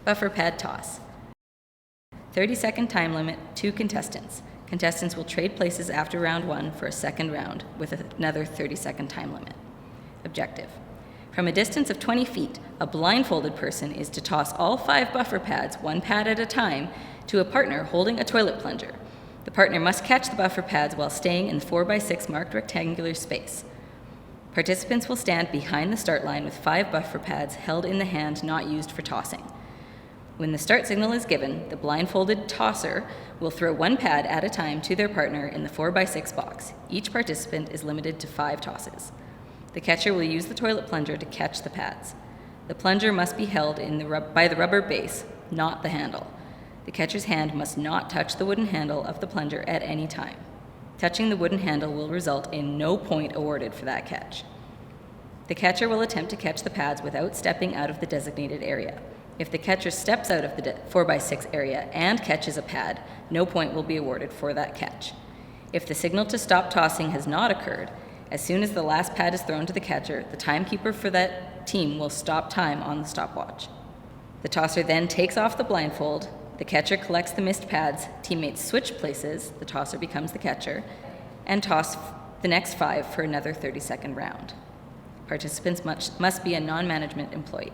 Buffer pad toss. 30-second time limit, 2 contestants. Contestants will trade places after round 1 for a second round with another 30-second time limit. Objective. From a distance of 20 feet, a blindfolded person is to toss all 5 buffer pads, 1 pad at a time, to a partner holding a toilet plunger. The partner must catch the buffer pads while staying in the 4x6 marked rectangular space. Participants will stand behind the start line with 5 buffer pads held in the hand not used for tossing. When the start signal is given, the blindfolded tosser will throw 1 pad at a time to their partner in the 4x6 box. Each participant is limited to 5 tosses. The catcher will use the toilet plunger to catch the pads. The plunger must be held by the rubber base, not the handle. The catcher's hand must not touch the wooden handle of the plunger at any time. Touching the wooden handle will result in no point awarded for that catch. The catcher will attempt to catch the pads without stepping out of the designated area. If the catcher steps out of the 4x6 area and catches a pad, no point will be awarded for that catch. If the signal to stop tossing has not occurred, as soon as the last pad is thrown to the catcher, the timekeeper for that team will stop time on the stopwatch. The tosser then takes off the blindfold, the catcher collects the missed pads, teammates switch places, the tosser becomes the catcher, and toss the next 5 for another 30-second round. Participants must be a non-management employee.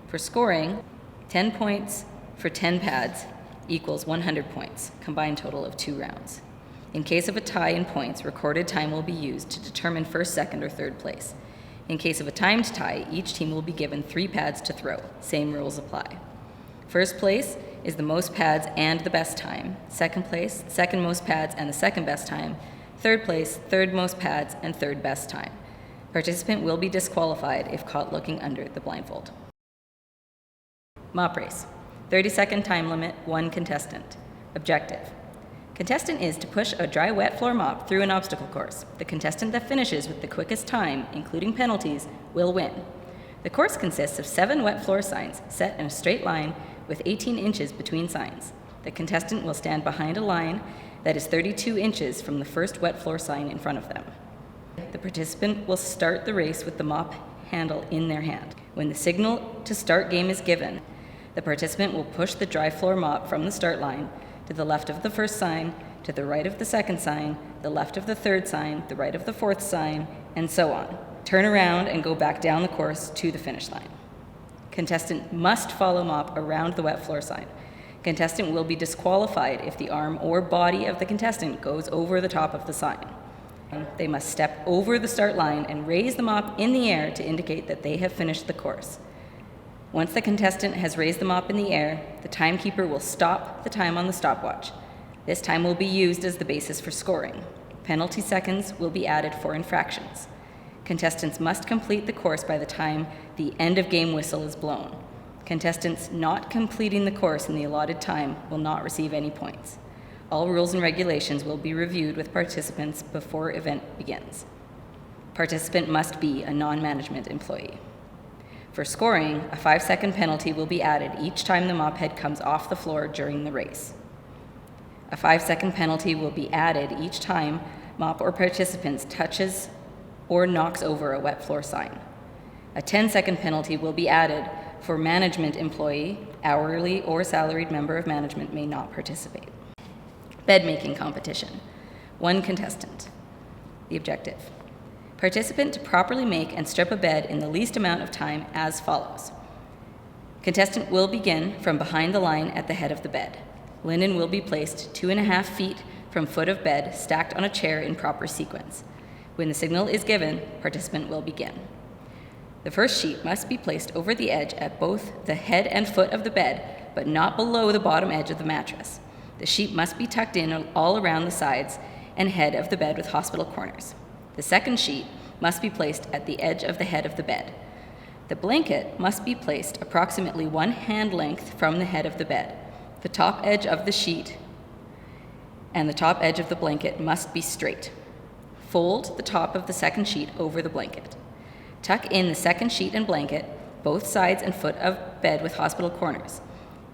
For scoring, 10 points for 10 pads equals 100 points, combined total of 2 rounds. In case of a tie in points, recorded time will be used to determine first, second, or third place. In case of a timed tie, each team will be given 3 pads to throw. Same rules apply. First place is the most pads and the best time. Second place, second most pads and the second best time. Third place, third most pads and third best time. Participant will be disqualified if caught looking under the blindfold. Mop race. 30-second time limit, 1 contestant. Objective. Contestant is to push a dry wet floor mop through an obstacle course. The contestant that finishes with the quickest time, including penalties, will win. The course consists of 7 wet floor signs set in a straight line with 18 inches between signs. The contestant will stand behind a line that is 32 inches from the first wet floor sign in front of them. The participant will start the race with the mop handle in their hand. When the signal to start game is given, the participant will push the dry floor mop from the start line to the left of the first sign, to the right of the second sign, the left of the third sign, the right of the fourth sign, and so on. Turn around and go back down the course to the finish line. Contestant must follow mop around the wet floor sign. Contestant will be disqualified if the arm or body of the contestant goes over the top of the sign. They must step over the start line and raise the mop in the air to indicate that they have finished the course. Once the contestant has raised the mop in the air, the timekeeper will stop the time on the stopwatch. This time will be used as the basis for scoring. Penalty seconds will be added for infractions. Contestants must complete the course by the time the end of game whistle is blown. Contestants not completing the course in the allotted time will not receive any points. All rules and regulations will be reviewed with participants before event begins. Participant must be a non-management employee. For scoring, a 5-second penalty will be added each time the mop head comes off the floor during the race. A 5-second penalty will be added each time mop or participant touches or knocks over a wet floor sign. A 10-second penalty will be added for management employee, hourly or salaried member of management may not participate. Bed making competition. 1 contestant. The objective. Participant to properly make and strip a bed in the least amount of time as follows. Contestant will begin from behind the line at the head of the bed. Linen will be placed 2.5 feet from foot of bed, stacked on a chair in proper sequence. When the signal is given, participant will begin. The first sheet must be placed over the edge at both the head and foot of the bed, but not below the bottom edge of the mattress. The sheet must be tucked in all around the sides and head of the bed with hospital corners. The second sheet must be placed at the edge of the head of the bed. The blanket must be placed approximately 1 hand length from the head of the bed. The top edge of the sheet and the top edge of the blanket must be straight. Fold the top of the second sheet over the blanket. Tuck in the second sheet and blanket, both sides and foot of bed with hospital corners.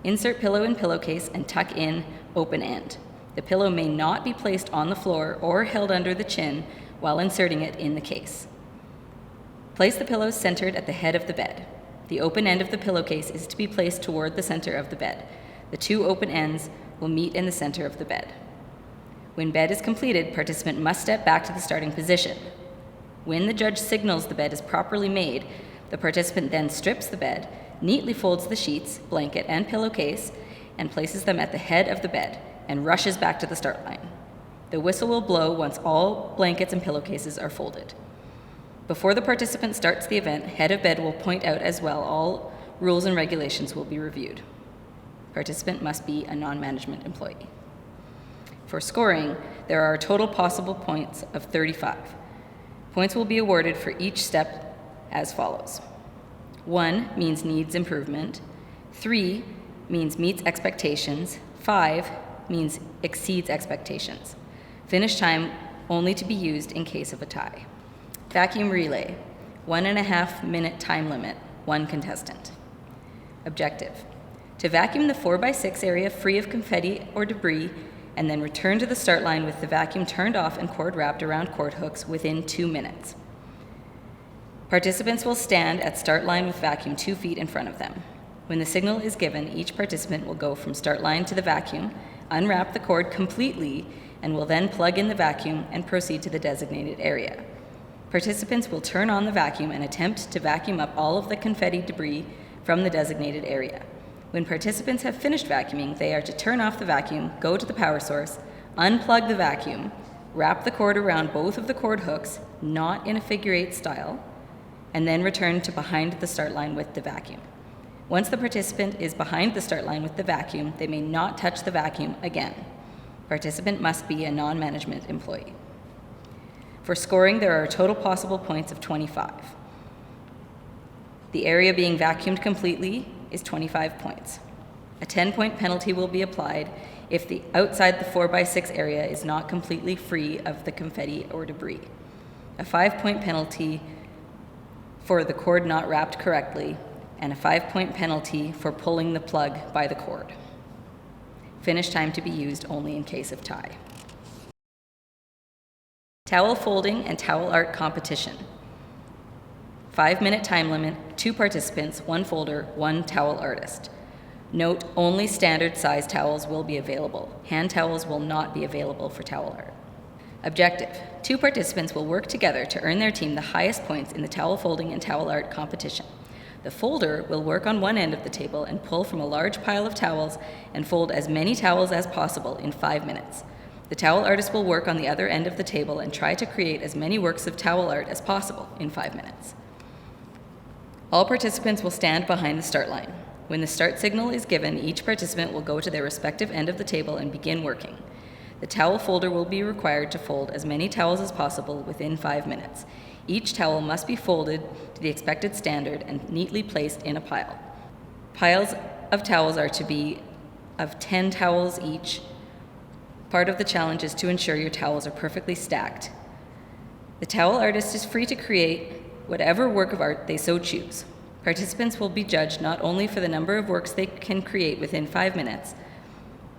Insert pillow in pillowcase and tuck in open end. The pillow may not be placed on the floor or held under the chin while inserting it in the case. Place the pillows centered at the head of the bed. The open end of the pillowcase is to be placed toward the center of the bed. The two open ends will meet in the center of the bed. When bed is completed, participant must step back to the starting position. When the judge signals the bed is properly made, the participant then strips the bed, neatly folds the sheets, blanket, and pillowcase, and places them at the head of the bed, and rushes back to the start line. The whistle will blow once all blankets and pillowcases are folded. Before the participant starts the event, head of bed will point out as well. All rules and regulations will be reviewed. Participant must be a non-management employee. For scoring, there are a total possible points of 35. Points will be awarded for each step as follows. 1 means needs improvement. 3 means meets expectations. 5 means exceeds expectations. Finish time only to be used in case of a tie. Vacuum relay, 1.5 minute time limit, 1 contestant. Objective, to vacuum the 4x6 area free of confetti or debris and then return to the start line with the vacuum turned off and cord wrapped around cord hooks within 2 minutes. Participants will stand at start line with vacuum 2 feet in front of them. When the signal is given, each participant will go from start line to the vacuum, unwrap the cord completely, and will then plug in the vacuum and proceed to the designated area. Participants will turn on the vacuum and attempt to vacuum up all of the confetti debris from the designated area. When participants have finished vacuuming, they are to turn off the vacuum, go to the power source, unplug the vacuum, wrap the cord around both of the cord hooks, not in a figure-8 style, and then return to behind the start line with the vacuum. Once the participant is behind the start line with the vacuum, they may not touch the vacuum again. Participant must be a non-management employee. For scoring, there are total possible points of 25. The area being vacuumed completely is 25 points. A 10-point penalty will be applied if the outside the 4x6 area is not completely free of the confetti or debris. A 5-point penalty for the cord not wrapped correctly, and a 5-point penalty for pulling the plug by the cord. Finish time to be used only in case of tie. Towel folding and towel art competition. 5-minute time limit, 2 participants, 1 folder, 1 towel artist. Note, only standard size towels will be available. Hand towels will not be available for towel art. Objective, 2 participants will work together to earn their team the highest points in the towel folding and towel art competition. The folder will work on one end of the table and pull from a large pile of towels and fold as many towels as possible in 5 minutes. The towel artist will work on the other end of the table and try to create as many works of towel art as possible in 5 minutes. All participants will stand behind the start line. When the start signal is given, each participant will go to their respective end of the table and begin working. The towel folder will be required to fold as many towels as possible within 5 minutes. Each towel must be folded to the expected standard and neatly placed in a pile. Piles of towels are to be of 10 towels each. Part of the challenge is to ensure your towels are perfectly stacked. The towel artist is free to create whatever work of art they so choose. Participants will be judged not only for the number of works they can create within 5 minutes,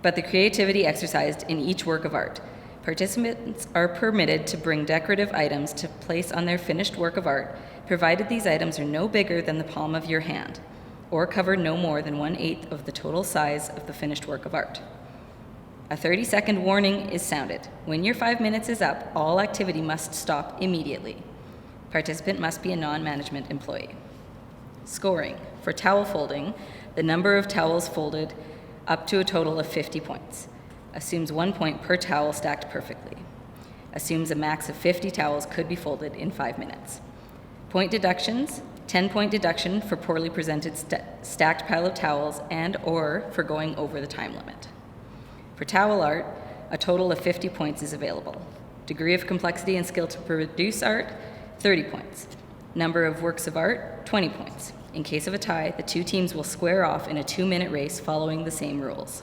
but the creativity exercised in each work of art. Participants are permitted to bring decorative items to place on their finished work of art, provided these items are no bigger than the palm of your hand, or cover no more than 1/8 of the total size of the finished work of art. A 30-second warning is sounded. When your 5 minutes is up, all activity must stop immediately. Participant must be a non-management employee. Scoring. For towel folding, the number of towels folded up to a total of 50 points. Assumes 1 point per towel stacked perfectly. Assumes a max of 50 towels could be folded in 5 minutes. Point deductions. 10-point deduction for poorly presented stacked pile of towels and or for going over the time limit. For towel art, a total of 50 points is available. Degree of complexity and skill to produce art, 30 points. Number of works of art, 20 points. In case of a tie, the 2 teams will square off in a 2-minute race following the same rules.